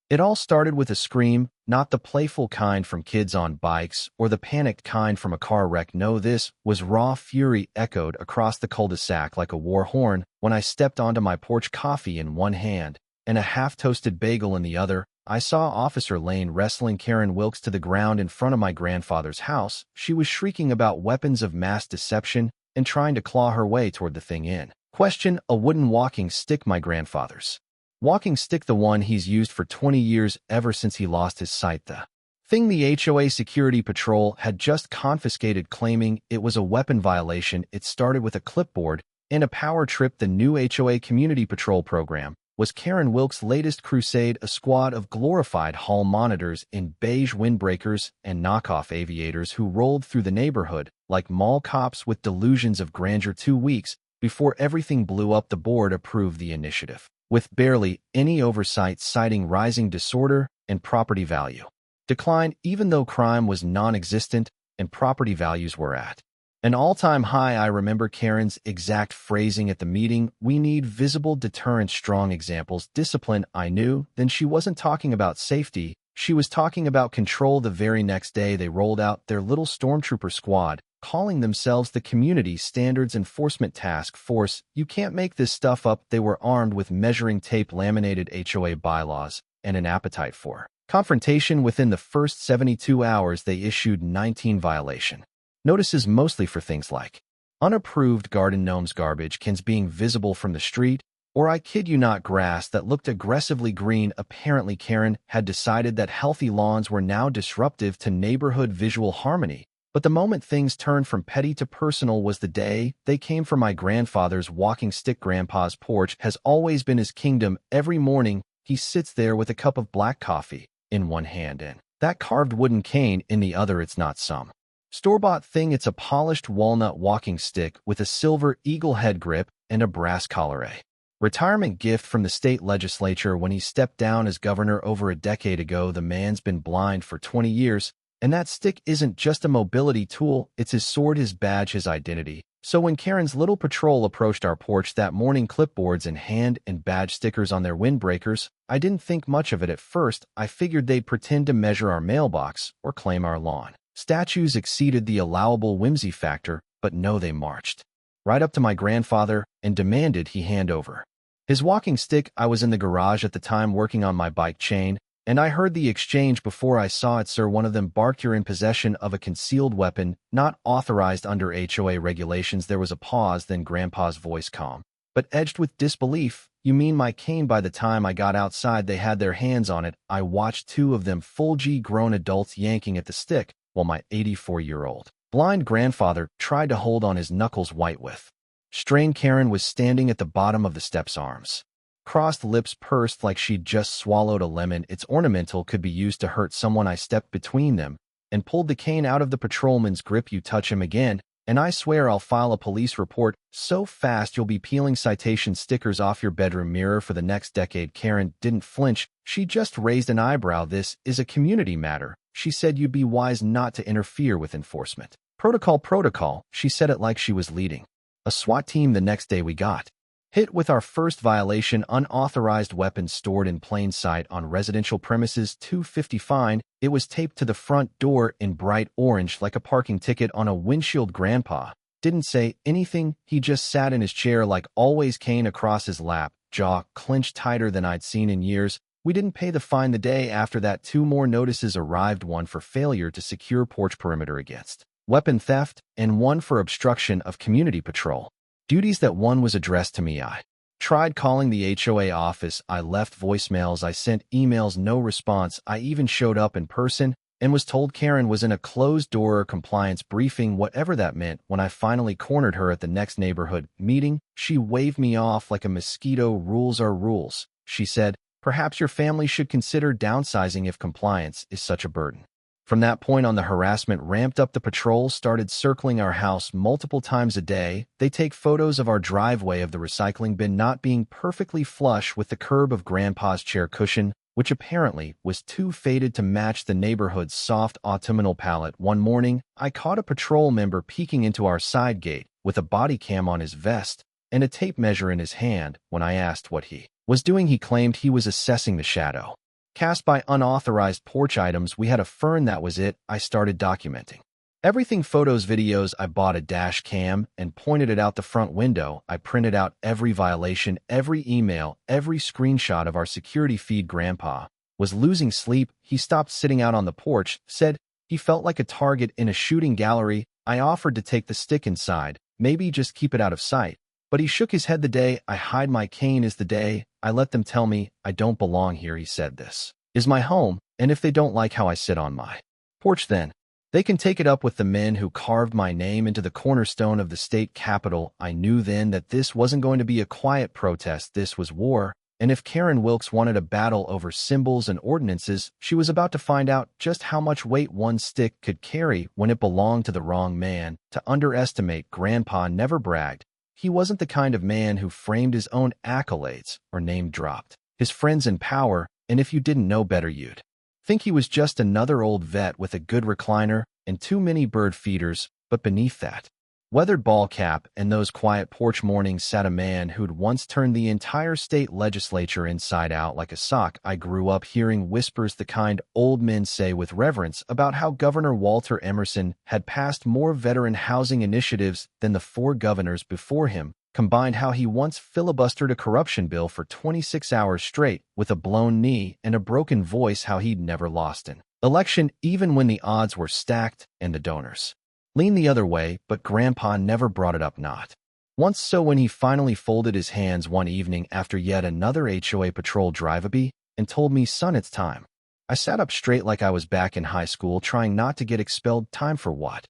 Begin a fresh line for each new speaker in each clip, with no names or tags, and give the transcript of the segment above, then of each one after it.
It all started with a scream, not the playful kind from kids on bikes or the panicked kind from a car wreck. No, this was raw fury echoed across the cul-de-sac like a war horn when I stepped onto my porch, coffee in one hand and a half-toasted bagel in the other. I saw Officer Lane wrestling Karen Wilkes to the ground in front of my grandfather's house. She was shrieking about weapons of mass deception and trying to claw her way toward the thing in question, a wooden walking stick. My grandfather's walking stick, the one he's used for 20 years, ever since he lost his sight. The thing the HOA Security Patrol had just confiscated, claiming it was a weapon violation. It started with a clipboard and a power trip. The new HOA Community Patrol program was Karen Wilkes' latest crusade, a squad of glorified hall monitors in beige windbreakers and knockoff aviators who rolled through the neighborhood like mall cops with delusions of grandeur. 2 weeks before everything blew up, the board approved the initiative with barely any oversight, citing rising disorder and property value decline, even though crime was non-existent and property values were at an all-time high. I remember Karen's exact phrasing at the meeting: "We need visible deterrence, strong examples, discipline." I knew then she wasn't talking about safety. She was talking about control. The very next day, they rolled out their little stormtrooper squad, calling themselves the Community Standards Enforcement Task Force. You can't make this stuff up. They were armed with measuring tape, laminated HOA bylaws, and an appetite for confrontation. Within the first 72 hours, they issued 19 violation notices, mostly for things like unapproved garden gnomes, garbage cans being visible from the street, or, I kid you not, grass that looked aggressively green. Apparently, Karen had decided that healthy lawns were now disruptive to neighborhood visual harmony. But the moment things turned from petty to personal was the day they came for my grandfather's walking stick. Grandpa's porch has always been his kingdom. Every morning, he sits there with a cup of black coffee in one hand and that carved wooden cane in the other. It's not some store-bought thing. It's a polished walnut walking stick with a silver eagle head grip and a brass collar, a retirement gift from the state legislature when he stepped down as governor over a decade ago. The man's been blind for 20 years, and that stick isn't just a mobility tool, it's his sword, his badge, his identity. So when Karen's little patrol approached our porch that morning, clipboards in hand and badge stickers on their windbreakers, I didn't think much of it at first. I figured they'd pretend to measure our mailbox or claim our lawn. Statues exceeded the allowable whimsy factor, but no, they marched right up to my grandfather and demanded he hand over his walking stick. I was in the garage at the time working on my bike chain, and I heard the exchange before I saw it. "Sir," one of them barked, "you're in possession of a concealed weapon, not authorized under HOA regulations." There was a pause, then Grandpa's voice, calm but edged with disbelief, "You mean my cane?" By the time I got outside, they had their hands on it. I watched 2 of them, full-G grown adults, yanking at the stick, while my 84-year-old blind grandfather tried to hold on, his knuckles white with strain. Karen was standing at the bottom of the steps, arms crossed, lips pursed like she'd just swallowed a lemon. "It's ornamental, could be used to hurt someone." I stepped between them and pulled the cane out of the patrolman's grip. "You touch him again, and I swear I'll file a police report so fast you'll be peeling citation stickers off your bedroom mirror for the next decade." Karen didn't flinch. She just raised an eyebrow. "This is a community matter," she said. "You'd be wise not to interfere with enforcement. Protocol." She said it like she was leading a SWAT team. The next day we got hit with our first violation: unauthorized weapons stored in plain sight on residential premises. $250 fine. It was taped to the front door in bright orange like a parking ticket on a windshield. Grandpa didn't say anything. He just sat in his chair like always, cane across his lap, jaw clenched tighter than I'd seen in years. We didn't pay the fine. The day after that, 2 more notices arrived, one for failure to secure porch perimeter against weapon theft and one for obstruction of community patrol duties. That one was addressed to me. I tried calling the HOA office. I left voicemails. I sent emails. No response. I even showed up in person and was told Karen was in a closed-door compliance briefing, whatever that meant. When I finally cornered her at the next neighborhood meeting, she waved me off like a mosquito. "Rules are rules," she said. "Perhaps your family should consider downsizing if compliance is such a burden." From that point on, the harassment ramped up. The patrol started circling our house multiple times a day. They take photos of our driveway, of the recycling bin not being perfectly flush with the curb, of Grandpa's chair cushion, which apparently was too faded to match the neighborhood's soft autumnal palette. One morning, I caught a patrol member peeking into our side gate with a body cam on his vest and a tape measure in his hand. When I asked what he was doing, he claimed he was assessing the shadow cast by unauthorized porch items. We had a fern, that was it. I started documenting everything: photos, videos. I bought a dash cam and pointed it out the front window. I printed out every violation, every email, every screenshot of our security feed. Grandpa was losing sleep. He stopped sitting out on the porch, said he felt like a target in a shooting gallery. I offered to take the stick inside, maybe just keep it out of sight. But he shook his head. The day I hide my cane is the day I let them tell me I don't belong here. He said, "This is my home, and if they don't like how I sit on my porch, then they can take it up with the men who carved my name into the cornerstone of the state capitol." I knew then that this wasn't going to be a quiet protest. This was war, and if Karen Wilkes wanted a battle over symbols and ordinances, she was about to find out just how much weight one stick could carry when it belonged to the wrong man. To underestimate, Grandpa never bragged. He wasn't the kind of man who framed his own accolades or name-dropped his friends in power, and if you didn't know better, you'd think he was just another old vet with a good recliner and too many bird feeders. But beneath that weathered ball cap and those quiet porch mornings sat a man who'd once turned the entire state legislature inside out like a sock. I grew up hearing whispers, the kind old men say with reverence, about how Governor Walter Emerson had passed more veteran housing initiatives than the 4 governors before him combined, how he once filibustered a corruption bill for 26 hours straight with a blown knee and a broken voice, how he'd never lost an election even when the odds were stacked and the donors leaned the other way. But Grandpa never brought it up, not once. So when he finally folded his hands one evening after yet another HOA patrol drive-by and told me, "Son, it's time," I sat up straight like I was back in high school, trying not to get expelled. "Time for what?"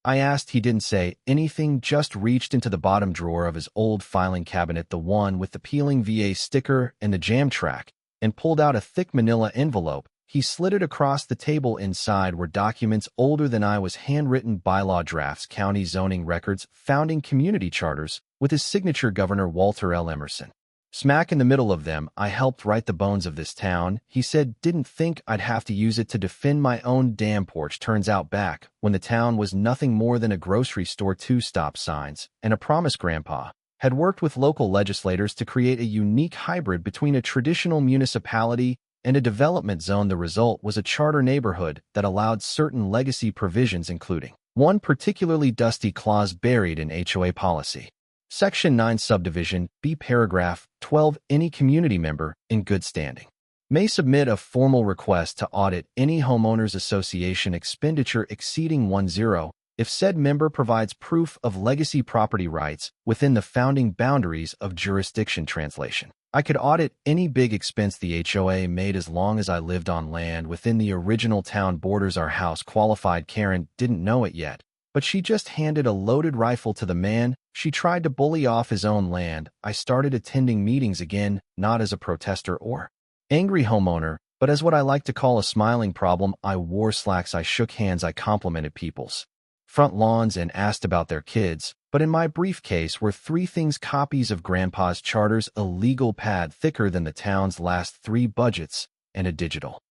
I asked. He didn't say anything, just reached into the bottom drawer of his old filing cabinet, the one with the peeling VA sticker and the jam track, and pulled out a thick manila envelope. He slid it across the table. Inside were documents older than I was, handwritten bylaw drafts, county zoning records, founding community charters, with his signature, Governor Walter L. Emerson. Smack in the middle of them. "I helped write the bones of this town," he said. "Didn't think I'd have to use it to defend my own damn porch." Turns out back when the town was nothing more than a grocery store, 2 stop signs, and a promise, Grandpa had worked with local legislators to create a unique hybrid between a traditional municipality and a development zone. The result was a charter neighborhood that allowed certain legacy provisions, including one particularly dusty clause buried in HOA policy. Section 9, Subdivision B, Paragraph 12, any community member in good standing may submit a formal request to audit any homeowners association expenditure exceeding 10 if said member provides proof of legacy property rights within the founding boundaries of jurisdiction. Translation: I could audit any big expense the HOA made as long as I lived on land within the original town borders. Our house qualified. Karen didn't know it yet, but she just handed a loaded rifle to the man she tried to bully off his own land. I started attending meetings again, not as a protester or angry homeowner, but as what I like to call a smiling problem. I wore slacks, I shook hands, I complimented people's front lawns and asked about their kids. But in my briefcase were 3 things: copies of Grandpa's charters, a legal pad thicker than the town's last 3 budgets, and a digital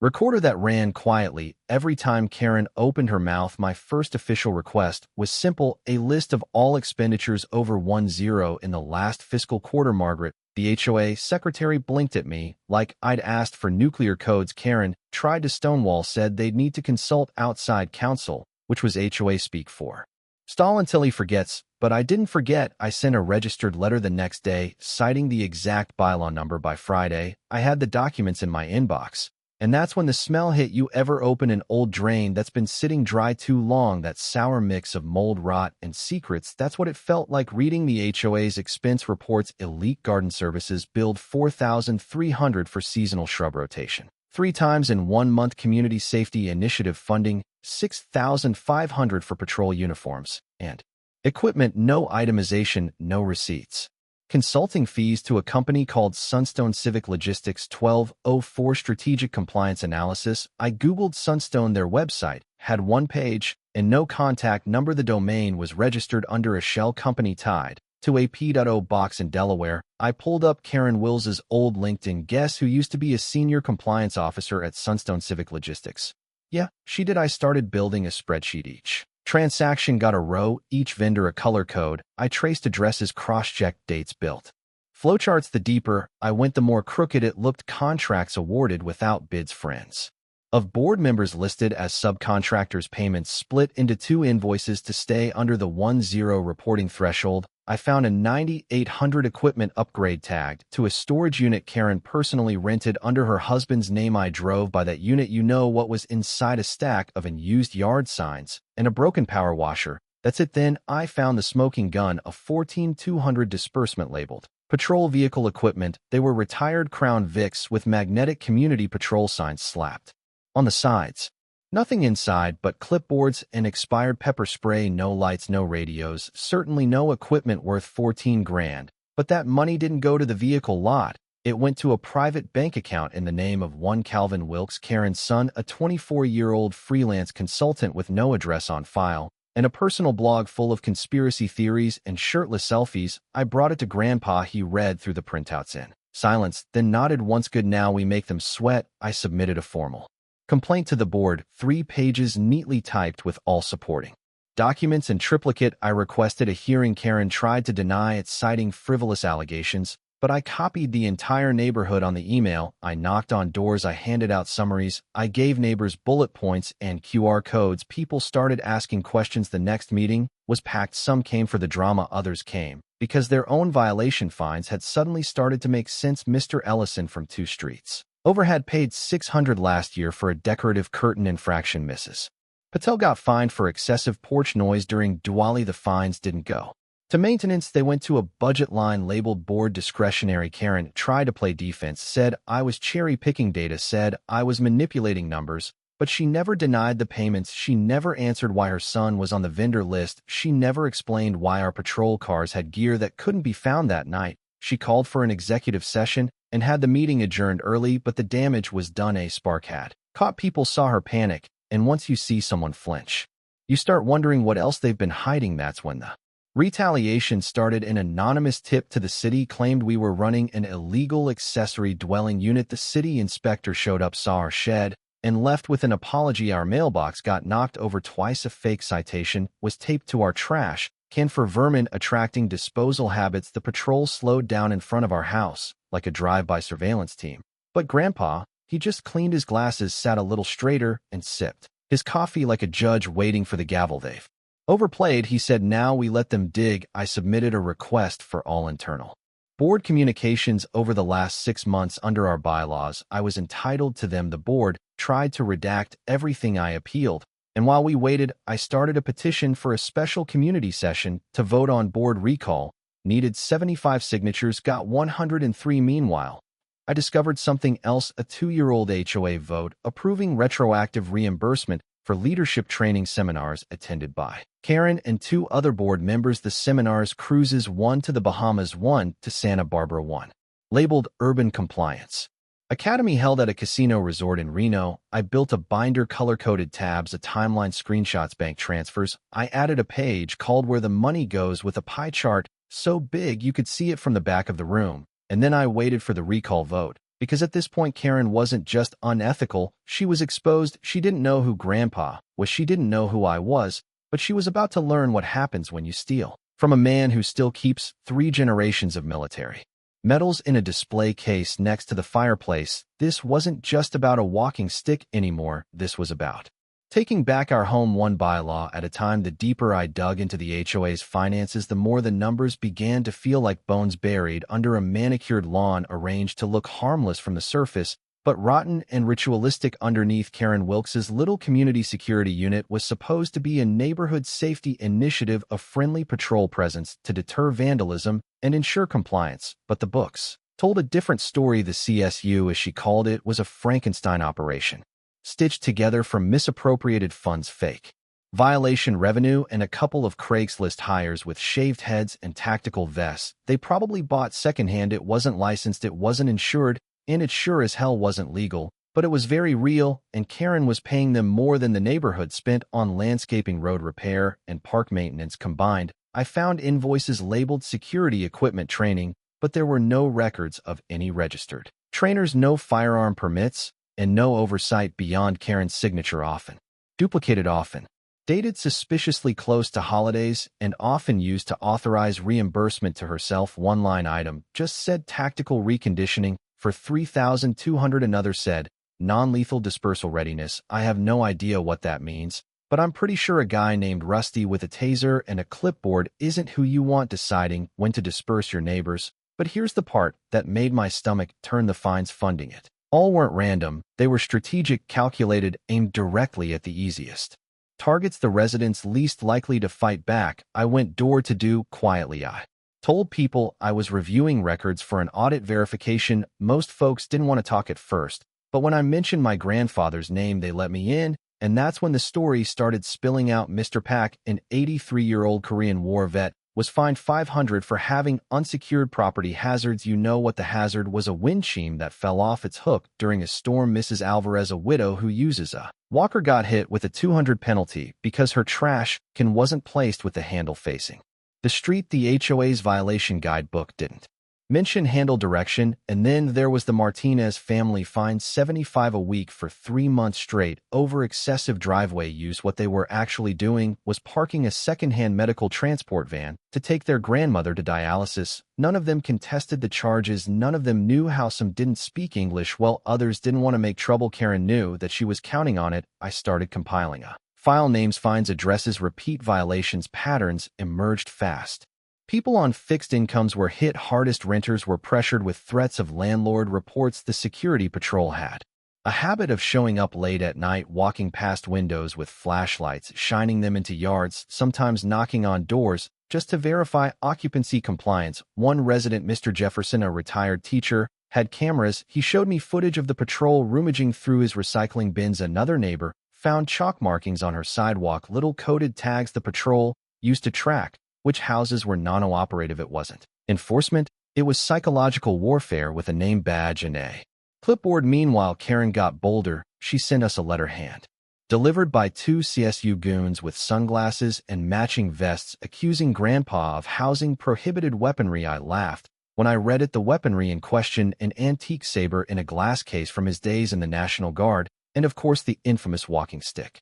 recorder that ran quietly every time Karen opened her mouth. My first official request was simple: a list of all expenditures over 10 in the last fiscal quarter. Margaret, the HOA secretary, blinked at me like I'd asked for nuclear codes. Karen tried to stonewall, said they'd need to consult outside counsel, which was HOA speak for stall until he forgets. But I didn't forget. I sent a registered letter the next day, citing the exact bylaw number. By Friday, I had the documents in my inbox. And that's when the smell hit. You ever open an old drain that's been sitting dry too long? That sour mix of mold, rot, and secrets. That's what it felt like reading the HOA's expense reports. Elite Garden Services billed $4,300 for seasonal shrub rotation 3 times in 1 month. Community Safety Initiative funding $6,500 for patrol uniforms and equipment. No itemization, no receipts. Consulting fees to a company called Sunstone Civic Logistics, $1,204. Strategic compliance analysis. I googled Sunstone. Their website had 1 page and no contact number. The domain was registered under a shell company tied to a P.O. box in Delaware. I pulled up Karen Wills's old LinkedIn. Guess who used to be a senior compliance officer at Sunstone Civic Logistics? Yeah, she did. I started building a spreadsheet. Each transaction got a row, each vendor a color code. I traced addresses, cross-checked dates, built Flowcharts. The deeper I went, the more crooked it looked. Contracts awarded without bids. Friends of board members listed as subcontractors. Payments split into two invoices to stay under the 1-0 reporting threshold. I found a 9800 equipment upgrade tagged to a storage unit Karen personally rented under her husband's name. I drove by that unit. You know what was inside? A stack of unused yard signs and a broken power washer. That's it. Then I found the smoking gun, a 14200 disbursement labeled patrol vehicle equipment. They were retired Crown Vics with magnetic community patrol signs slapped on the sides. Nothing inside but clipboards and expired pepper spray. No lights, no radios, certainly no equipment worth 14 grand. But that money didn't go to the vehicle lot. It went to a private bank account in the name of one Calvin Wilkes, Karen's son, a 24-year-old freelance consultant with no address on file, and a personal blog full of conspiracy theories and shirtless selfies. I brought it to Grandpa. He read through the printouts in silence, then nodded once. Good, now we make them sweat. I submitted a formal complaint to the board, 3 pages neatly typed with all supporting documents in triplicate. I requested a hearing. Karen tried to deny it, citing frivolous allegations, but I copied the entire neighborhood on the email. I knocked on doors. I handed out summaries. I gave neighbors bullet points and QR codes. People started asking questions. The next meeting was packed. Some came for the drama, others came because their own violation fines had suddenly started to make sense. Mr. Ellison from 2 Streets over had paid $600 last year for a decorative curtain infraction. Mrs. Patel got fined for excessive porch noise during Diwali. The fines didn't go to maintenance. They went to a budget line labeled board discretionary. Karen tried to play defense, said I was cherry-picking data, said I was manipulating numbers, but she never denied the payments. She never answered why her son was on the vendor list. She never explained why our patrol cars had gear that couldn't be found that night. She called for an executive session and had the meeting adjourned early, but the damage was done. A spark had caught. People saw her panic, and once you see someone flinch, you start wondering what else they've been hiding. That's when the retaliation started. An anonymous tip to the city claimed we were running an illegal accessory dwelling unit. The city inspector showed up, saw our shed, and left with an apology. Our mailbox got knocked over twice. A fake citation was taped to our trash can for vermin attracting disposal habits. The patrol slowed down in front of our house like a drive-by surveillance team. But Grandpa, he just cleaned his glasses, sat a little straighter, and sipped his coffee like a judge waiting for the gavel. They've overplayed, he said. Now we let them dig. I submitted a request for all internal board communications over the last 6 months. Under our bylaws, I was entitled to them. The board tried to redact everything. I appealed, and while we waited, I started a petition for a special community session to vote on board recall. Needed 75 signatures, got 103. Meanwhile, I discovered something else, a 2-year-old HOA vote approving retroactive reimbursement for leadership training seminars attended by Karen and 2 other board members. The seminars, cruises, 1 to the Bahamas, 1 to Santa Barbara, 1 labeled Urban Compliance Academy, held at a casino resort in Reno. I built a binder, color-coded tabs, a timeline, screenshots, bank transfers. I added a page called Where the Money Goes with a pie chart so big you could see it from the back of the room. And then I waited for the recall vote, because at this point Karen wasn't just unethical, she was exposed. She didn't know who Grandpa was, she didn't know who I was, but she was about to learn what happens when you steal from a man who still keeps 3 generations of military medals in a display case next to the fireplace. This wasn't just about a walking stick anymore. This was about taking back our home, one bylaw at a time. The deeper I dug into the HOA's finances, the more the numbers began to feel like bones buried under a manicured lawn, arranged to look harmless from the surface, but rotten and ritualistic underneath. Karen Wilkes's little community security unit was supposed to be a neighborhood safety initiative, a friendly patrol presence to deter vandalism and ensure compliance. But the books told a different story. The CSU, as she called it, was a Frankenstein operation, stitched together from misappropriated funds, fake violation revenue, and a couple of Craigslist hires with shaved heads and tactical vests. They probably bought secondhand. It wasn't licensed, it wasn't insured, and it sure as hell wasn't legal, but it was very real, and Karen was paying them more than the neighborhood spent on landscaping, road repair, and park maintenance combined. I found invoices labeled security equipment training, but there were no records of any registered trainers, no firearm permits, and no oversight beyond Karen's signature, often duplicated, often dated suspiciously close to holidays and often used to authorize reimbursement to herself. One line item just said tactical reconditioning for $3,200. Another said non-lethal dispersal readiness. I have no idea what that means, but I'm pretty sure a guy named Rusty with a taser and a clipboard isn't who you want deciding when to disperse your neighbors. But here's the part that made my stomach turn: the fines funding it all weren't random. They were strategic, calculated, aimed directly at the easiest targets, the residents least likely to fight back. I went door to door quietly. I told people I was reviewing records for an audit verification. Most folks didn't want to talk at first, but when I mentioned my grandfather's name, they let me in, and that's when the story started spilling out. Mr. Pak, an 83-year-old Korean War vet, was fined $500 for having unsecured property hazards. You know what the hazard was? A windshield that fell off its hook during a storm. Mrs. Alvarez, a widow who uses a walker, got hit with a $200 penalty because her trash can wasn't placed with the handle facing the street. The HOA's violation guidebook didn't mention handle direction. And then there was the Martinez family, fined $75 a week for 3 months straight over excessive driveway use. What they were actually doing was parking a secondhand medical transport van to take their grandmother to dialysis. None of them contested the charges. None of them knew how. Some didn't speak English well, others didn't want to make trouble. Karen knew that she was counting on it. I started compiling a file. Names, fines, addresses, repeat violations, patterns emerged fast. People on fixed incomes were hit hardest. Renters were pressured with threats of landlord reports. The security patrol had a habit of showing up late at night, walking past windows with flashlights, shining them into yards, sometimes knocking on doors just to verify occupancy compliance. One resident, Mr. Jefferson, a retired teacher, had cameras. He showed me footage of the patrol rummaging through his recycling bins. Another neighbor found chalk markings on her sidewalk, little coded tags the patrol used to track which houses were non-operative. It wasn't enforcement, it was psychological warfare with a name badge and a clipboard. Meanwhile, Karen got bolder. She sent us a letter hand delivered by 2 CSU goons with sunglasses and matching vests, accusing Grandpa of housing prohibited weaponry. I laughed when I read it. The weaponry in question: an antique saber in a glass case from his days in the National Guard, and of course the infamous walking stick.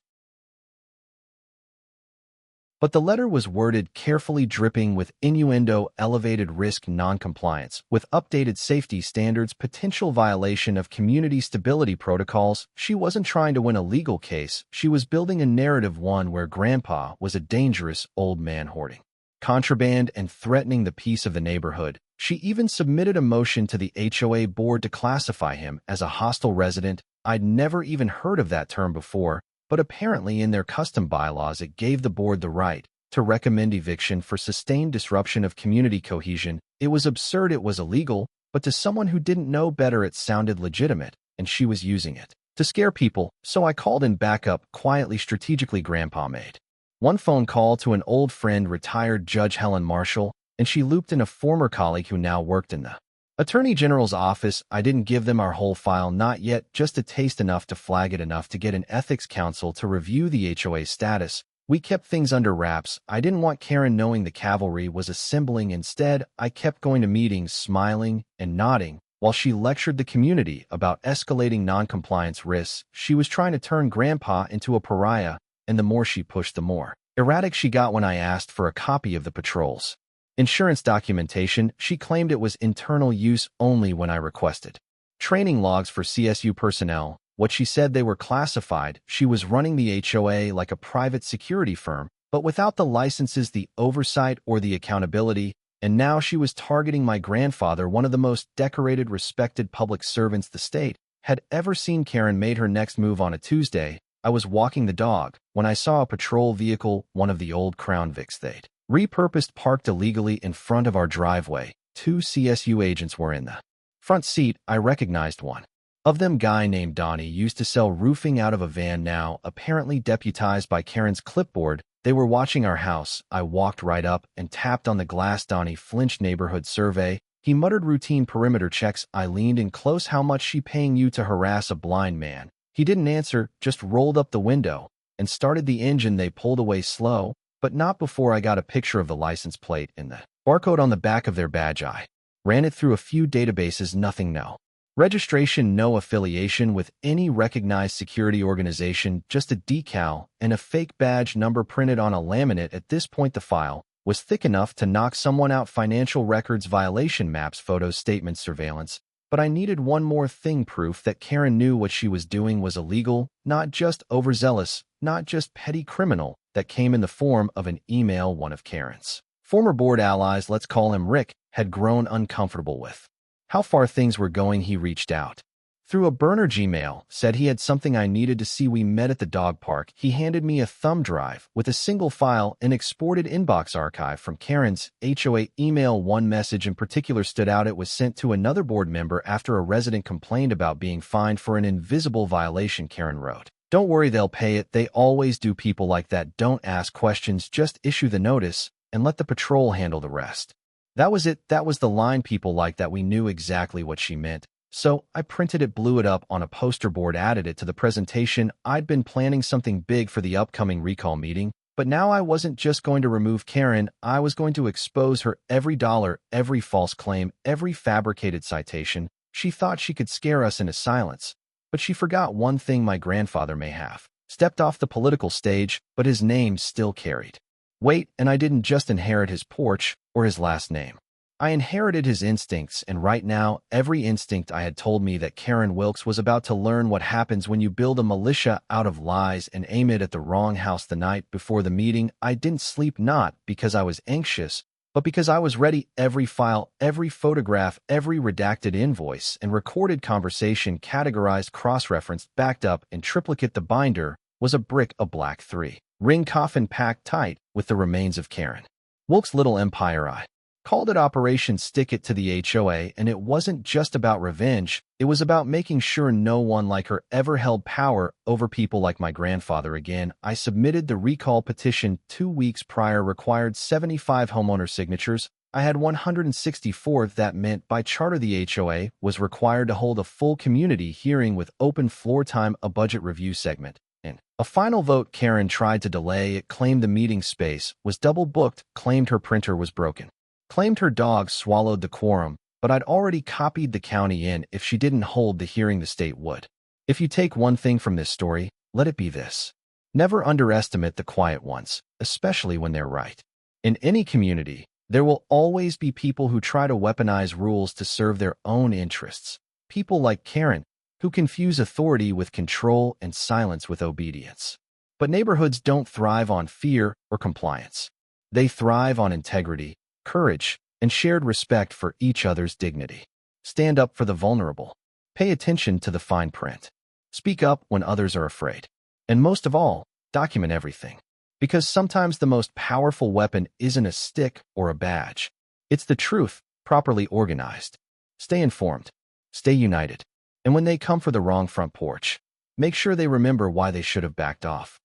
But the letter was worded carefully, dripping with innuendo: elevated risk, noncompliance with updated safety standards, potential violation of community stability protocols. She wasn't trying to win a legal case. She was building a narrative, one where Grandpa was a dangerous old man hoarding contraband and threatening the peace of the neighborhood. She even submitted a motion to the HOA board to classify him as a hostile resident. I'd never even heard of that term before, but apparently in their custom bylaws it gave the board the right to recommend eviction for sustained disruption of community cohesion. It was absurd, it was illegal, but to someone who didn't know better it sounded legitimate, and she was using it to scare people. So I called in backup, quietly, strategically. Grandpa made one phone call to an old friend, retired Judge Helen Marshall, and she looped in a former colleague who now worked in the Attorney General's office. I didn't give them our whole file, not yet, just a taste, enough to flag it, enough to get an ethics council to review the HOA status. We kept things under wraps. I didn't want Karen knowing the cavalry was assembling. Instead, I kept going to meetings, smiling and nodding, while she lectured the community about escalating noncompliance risks. She was trying to turn Grandpa into a pariah, and the more she pushed, the more erratic she got. When I asked for a copy of the patrol's insurance documentation, she claimed it was internal use only. When I requested training logs for CSU personnel, what she said, they were classified. She was running the HOA like a private security firm, but without the licenses, the oversight, or the accountability. And now she was targeting my grandfather, one of the most decorated, respected public servants the state had ever seen. Karen made her next move on a Tuesday. I was walking the dog when I saw a patrol vehicle, one of the old Crown Vics they'd repurposed, parked illegally in front of our driveway. 2 CSU agents were in the front seat. I recognized one of them, guy named Donnie, used to sell roofing out of a van, now apparently deputized by Karen's clipboard. They were watching our house. I walked right up and tapped on the glass. Donnie flinched. Neighborhood survey. He muttered, routine perimeter checks. I leaned in close. How much she paying you to harass a blind man? He didn't answer, just rolled up the window and started the engine. They pulled away slow, but not before I got a picture of the license plate and the barcode on the back of their badge. I ran it through a few databases. Nothing, no Registration, no affiliation with any recognized security organization, just a decal and a fake badge number printed on a laminate. At this point, the file was thick enough to knock someone out. Financial records, violation maps, photos, statements, surveillance. But I needed one more thing, proof that Karen knew what she was doing was illegal, not just overzealous, not just petty criminal. That came in the form of an email one of Karen's former board allies, let's call him Rick, had grown uncomfortable with how far things were going. He reached out through a burner Gmail, said he had something I needed to see. We met at the dog park. He handed me a thumb drive with a single file, an exported inbox archive from Karen's HOA email. One message in particular stood out. It was sent to another board member after a resident complained about being fined for an invisible violation. Karen wrote, "Don't worry, they'll pay it. They always do. People like that don't ask questions. Just issue the notice and let the patrol handle the rest." That was it. That was the line. People like that. We knew exactly what she meant. So I printed it, blew it up on a poster board, added it to the presentation. I'd been planning something big for the upcoming recall meeting, but now I wasn't just going to remove Karen. I was going to expose her. Every dollar, every false claim, every fabricated citation. She thought she could scare us into silence, but she forgot one thing. My grandfather may have stepped off the political stage, but his name still carried weight, and I didn't just inherit his porch or his last name. I inherited his instincts, and right now, every instinct I had told me that Karen Wilkes was about to learn what happens when you build a militia out of lies and aim it at the wrong house. The night before the meeting, I didn't sleep, not because I was anxious, but because I was ready. Every file, every photograph, every redacted invoice and recorded conversation, categorized, cross-referenced, backed up in triplicate. The binder was a brick, a black 3-ring coffin packed tight with the remains of Karen Wilkes' little empire. I called it Operation Stick It to the HOA, and it wasn't just about revenge. It was about making sure no one like her ever held power over people like my grandfather again. I submitted the recall petition 2 weeks prior, required 75 homeowner signatures. I had 164. That meant by charter the HOA was required to hold a full community hearing with open floor time, a budget review segment, and a final vote. Karen tried to delay it, claimed the meeting space was double booked, claimed her printer was broken, claimed her dog swallowed the quorum, but I'd already copied the county in. If she didn't hold the hearing, the state would. If you take one thing from this story, let it be this: never underestimate the quiet ones, especially when they're right. In any community, there will always be people who try to weaponize rules to serve their own interests. People like Karen, who confuse authority with control and silence with obedience. But neighborhoods don't thrive on fear or compliance. They thrive on integrity, courage, and shared respect for each other's dignity. Stand up for the vulnerable. Pay attention to the fine print. Speak up when others are afraid. And most of all, document everything. Because sometimes the most powerful weapon isn't a stick or a badge. It's the truth, properly organized. Stay informed. Stay united. And when they come for the wrong front porch, make sure they remember why they should have backed off.